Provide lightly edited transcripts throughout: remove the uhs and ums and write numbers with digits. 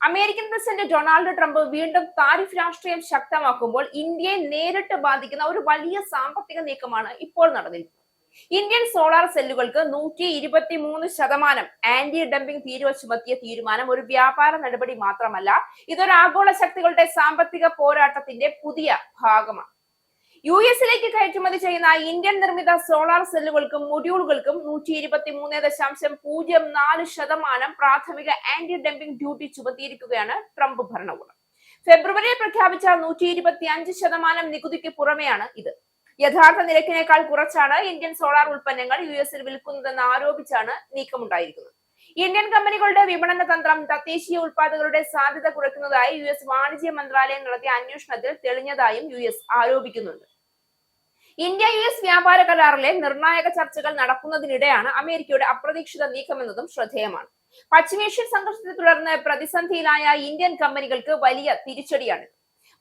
American president Donald Trump വീണ്ടും tariff രാഷ്ട്രീയം ശക്തമാക്കുമ്പോൾ ഇന്ത്യയെ നേരിട്ട് ബാധിക്കുന്ന ഒരു വലിയ സാമ്പത്തിക നീക്കമാണ് ഇപ്പോൾ നടന്നിരിക്കുന്നത്. ഇന്ത്യൻ സോളാർ സെല്ലുകൾക്ക് 123% ആന്റി ഡംപിംഗ് തീരുവ ചുമത്തിയ തീരുമാനം ഒരു വ്യാപാര നടപടി മാത്രമല്ല, ഇതൊരു ആഗോള ശക്തികളുടെ സാമ്പത്തിക പോരാട്ടത്തിന്റെ പുതിയ ഭാഗമാണ്. യുഎസിലേക്ക് കയറ്റുമതി ചെയ്യുന്ന ഇന്ത്യൻ നിർമ്മിത സോളാർ സെല്ലുകൾക്കും മൊഡ്യൂളുകൾക്കും 123.04% പ്രാഥമിക ആന്റി ഡംപിംഗ് ഡ്യൂട്ടി ചുമത്തിയിരിക്കുകയാണ് ട്രംപ് ഭരണകൂടം. ഫെബ്രുവരിയിൽ പ്രഖ്യാപിച്ച 125% നികുതിക്ക് പുറമെയാണ് ഇത്. യഥാർത്ഥ നിരക്കിനേക്കാൾ കുറച്ചാണ് ഇന്ത്യൻ സോളാർ ഉൽപ്പന്നങ്ങൾ യുഎസിൽ വിൽക്കുന്നതെന്ന് ആരോപിച്ചാണ് നീക്കമുണ്ടായിരിക്കുന്നത്. ഇന്ത്യൻ കമ്പനികളുടെ വിപണന തന്ത്രം തദ്ദേശീയ ഉൽപ്പാദകരുടെ സാധ്യത കുറയ്ക്കുന്നതായി യുഎസ് വാണിജ്യ മന്ത്രാലയം നടത്തിയ അന്വേഷണത്തിൽ തെളിഞ്ഞതായും യുഎസ് ആരോപിക്കുന്നുണ്ട്. ഇന്ത്യ യുഎസ് വ്യാപാര കരാറിലെ നിർണായക ചർച്ചകൾ നടക്കുന്നതിനിടെയാണ് അമേരിക്കയുടെ അപ്രതീക്ഷിത നീക്കമെന്നതും ശ്രദ്ധേയമാണ്. പശ്ചിമേഷ്യൻ സംഘർഷത്തെ തുടർന്ന് പ്രതിസന്ധിയിലായ ഇന്ത്യൻ കമ്പനികൾക്ക് വലിയ തിരിച്ചടിയാണിത്.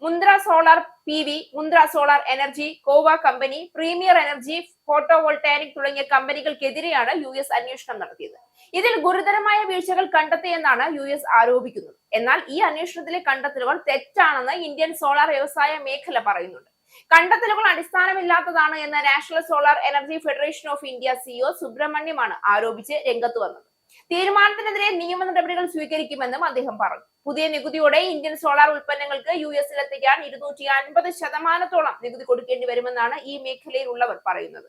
Mundra solar PV, Mundra solar energy, കോവ കമ്പനി, പ്രീമിയർ എനർജി, ഫോട്ടോവോൾട്ടാനിക് തുടങ്ങിയ കമ്പനികൾക്കെതിരെയാണ് യുഎസ് അന്വേഷണം നടത്തിയത്. ഇതിൽ ഗുരുതരമായ വീഴ്ചകൾ കണ്ടെത്തിയെന്നാണ് യുഎസ് ആരോപിക്കുന്നത്. എന്നാൽ ഈ അന്വേഷണത്തിലെ കണ്ടെത്തലുകൾ തെറ്റാണെന്ന് ഇന്ത്യൻ സോളാർ വ്യവസായ മേഖല പറയുന്നുണ്ട്. കണ്ടെത്തലുകൾ അടിസ്ഥാനമില്ലാത്തതാണ് എന്ന് national solar energy federation of India CEO സുബ്രഹ്മണ്യമാണ് ആരോപിച്ച് രംഗത്ത് വന്നത്. തീരുമാനത്തിനെതിരെ നിയമ നടപടികൾ സ്വീകരിക്കുമെന്നും അദ്ദേഹം പറഞ്ഞു. പുതിയ നികുതിയോടെ ഇന്ത്യൻ സോളാർ ഉൽപ്പന്നങ്ങൾക്ക് യുഎസിൽ എത്തിക്കാൻ 250% നികുതി കൊടുക്കേണ്ടി വരുമെന്നാണ് ഈ മേഖലയിൽ ഉള്ളവർ പറയുന്നത്.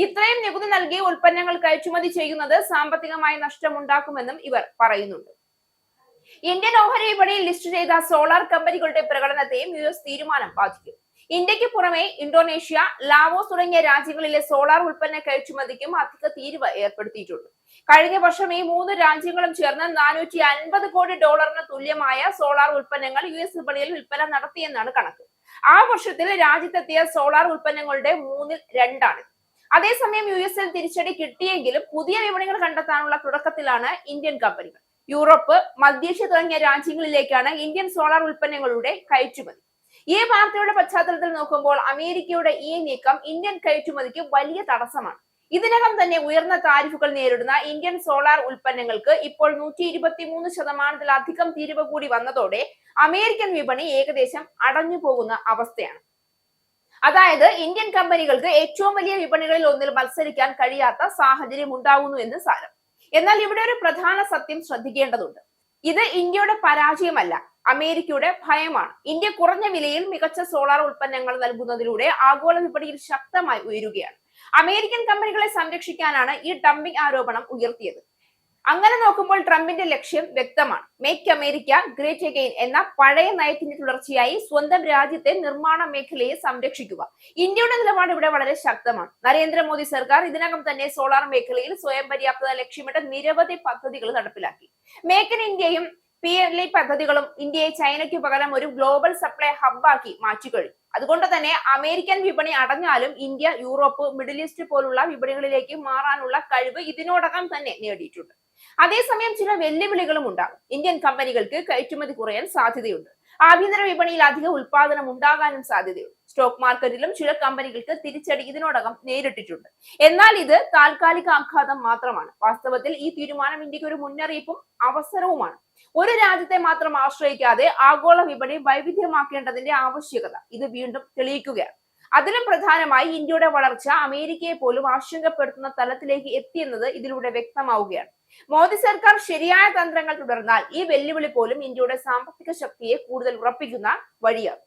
ഇത്രയും നികുതി നൽകി ഉൽപ്പന്നങ്ങൾ കയറ്റുമതി ചെയ്യുന്നത് സാമ്പത്തികമായി നഷ്ടമുണ്ടാക്കുമെന്നും ഇവർ പറയുന്നുണ്ട്. ഇന്ത്യൻ ഓഹരി വിപണിയിൽ ലിസ്റ്റ് ചെയ്ത സോളാർ കമ്പനികളുടെ പ്രകടനത്തെയും യുഎസ് തീരുമാനം ബാധിക്കും. ഇന്ത്യക്ക് പുറമെ ഇന്തോനേഷ്യ, ലാവോസ് തുടങ്ങിയ രാജ്യങ്ങളിലെ സോളാർ ഉൽപ്പന്ന കയറ്റുമതിക്കും അധിക തീരുവ ഏർപ്പെടുത്തിയിട്ടുണ്ട്. കഴിഞ്ഞ വർഷം ഈ 3 രാജ്യങ്ങളും ചേർന്ന് $450 കോടി തുല്യമായ സോളാർ ഉൽപ്പന്നങ്ങൾ യുഎസ് വിപണിയിൽ വിൽപ്പന നടത്തിയെന്നാണ് കണക്ക്. ആ വർഷത്തിൽ രാജ്യത്തെത്തിയ സോളാർ ഉൽപ്പന്നങ്ങളുടെ 2/3 അതേസമയം യുഎസിൽ തിരിച്ചടി കിട്ടിയെങ്കിലും പുതിയ വിപണികൾ കണ്ടെത്താനുള്ള തുടക്കത്തിലാണ് ഇന്ത്യൻ കമ്പനികൾ. യൂറോപ്പ്, മധ്യേഷ്യ തുടങ്ങിയ രാജ്യങ്ങളിലേക്കാണ് ഇന്ത്യൻ സോളാർ ഉൽപ്പന്നങ്ങളുടെ കയറ്റുമതി. ഈ വാർത്തയുടെ പശ്ചാത്തലത്തിൽ നോക്കുമ്പോൾ അമേരിക്കയുടെ ഈ നീക്കം ഇന്ത്യൻ കയറ്റുമതിക്ക് വലിയ തടസ്സമാണ്. ഇതിനകം തന്നെ ഉയർന്ന താരിഫുകൾ നേരിടുന്ന ഇന്ത്യൻ സോളാർ ഉൽപ്പന്നങ്ങൾക്ക് ഇപ്പോൾ 123%-ലധികം തീരുവ കൂടി വന്നതോടെ അമേരിക്കൻ വിപണി ഏകദേശം അടഞ്ഞു പോകുന്ന അവസ്ഥയാണ്. അതായത് ഇന്ത്യൻ കമ്പനികൾക്ക് ഏറ്റവും വലിയ വിപണികളിൽ ഒന്നിൽ മത്സരിക്കാൻ കഴിയാത്ത സാഹചര്യം ഉണ്ടാകുന്നു എന്ന് സാരം. എന്നാൽ ഇവിടെ ഒരു പ്രധാന സത്യം ശ്രദ്ധിക്കേണ്ടതുണ്ട്. ഇത് ഇന്ത്യയുടെ പരാജയമല്ല, അമേരിക്കയുടെ ഭയമാണ്. ഇന്ത്യ കുറഞ്ഞ വിലയിൽ മികച്ച സോളാർ ഉൽപ്പന്നങ്ങൾ നൽകുന്നതിലൂടെ ആഗോള വിപണിയിൽ ശക്തമായി ഉയരുകയാണ്. അമേരിക്കൻ കമ്പനികളെ സംരക്ഷിക്കാനാണ് ഈ ഡംപിംഗ് ആരോപണം ഉയർത്തിയത്. അങ്ങനെ നോക്കുമ്പോൾ ട്രംപിന്റെ ലക്ഷ്യം വ്യക്തമാണ്. മേക്ക് അമേരിക്ക ഗ്രേറ്റ് അഗെയിൻ എന്ന പഴയ നയത്തിന്റെ തുടർച്ചയായി സ്വന്തം രാജ്യത്തെ നിർമ്മാണ മേഖലയെ സംരക്ഷിക്കുക. ഇന്ത്യയുടെ നിലപാട് ഇവിടെ വളരെ ശക്തമാണ്. നരേന്ദ്രമോദി സർക്കാർ ഇതിനകം തന്നെ സോളാർ മേഖലയിൽ സ്വയം പര്യാപ്തത ലക്ഷ്യമിട്ട് നിരവധി പദ്ധതികൾ നടപ്പിലാക്കി. മേക്ക് ഇൻ ഇന്ത്യയും PLI പദ്ധതികളും ഇന്ത്യയെ ചൈനയ്ക്ക് പകരം ഒരു ഗ്ലോബൽ സപ്ലൈ ഹബ്ബാക്കി മാറ്റിക്കഴിഞ്ഞു. അതുകൊണ്ട് തന്നെ അമേരിക്കൻ വിപണി അടഞ്ഞാലും ഇന്ത്യ, യൂറോപ്പ്, മിഡിൽ ഈസ്റ്റ് പോലുള്ള വിപണികളിലേക്ക് മാറാനുള്ള കഴിവ് ഇതിനോടകം തന്നെ നേടിയിട്ടുണ്ട്. അതേസമയം ചില വെല്ലുവിളികളും ഉണ്ടാകും. ഇന്ത്യൻ കമ്പനികൾക്ക് കയറ്റുമതി കുറയാൻ സാധ്യതയുണ്ട്. ആഭ്യന്തര വിപണിയിൽ അധിക ഉൽപാദനം ഉണ്ടാകാനും സാധ്യതയുണ്ട്. സ്റ്റോക്ക് മാർക്കറ്റിലും ചില കമ്പനികൾക്ക് തിരിച്ചടി ഇതിനോടകം നേരിട്ടിട്ടുണ്ട്. എന്നാൽ ഇത് താൽക്കാലിക ആഘാതം മാത്രമാണ്. വാസ്തവത്തിൽ ഈ തീരുമാനം ഇന്ത്യക്ക് ഒരു മുന്നറിയിപ്പും അവസരവുമാണ്. ഒരു രാജ്യത്തെ മാത്രം ആശ്രയിക്കാതെ ആഗോള വിപണി വൈവിധ്യമാക്കേണ്ടതിന്റെ ആവശ്യകത ഇത് വീണ്ടും തെളിയിക്കുകയാണ്. അതിലും പ്രധാനമായി ഇന്ത്യയുടെ വളർച്ച അമേരിക്കയെ പോലും ആശങ്കപ്പെടുത്തുന്ന തലത്തിലേക്ക് എത്തിയെന്നത് ഇതിലൂടെ വ്യക്തമാവുകയാണ്. മോദി സർക്കാർ ശരിയായ തന്ത്രങ്ങൾ തുടർന്നാൽ ഈ വെല്ലുവിളി പോലും ഇന്ത്യയുടെ സാമ്പത്തിക ശക്തിയെ കൂടുതൽ ഉറപ്പിക്കുന്ന വഴിയാണ്.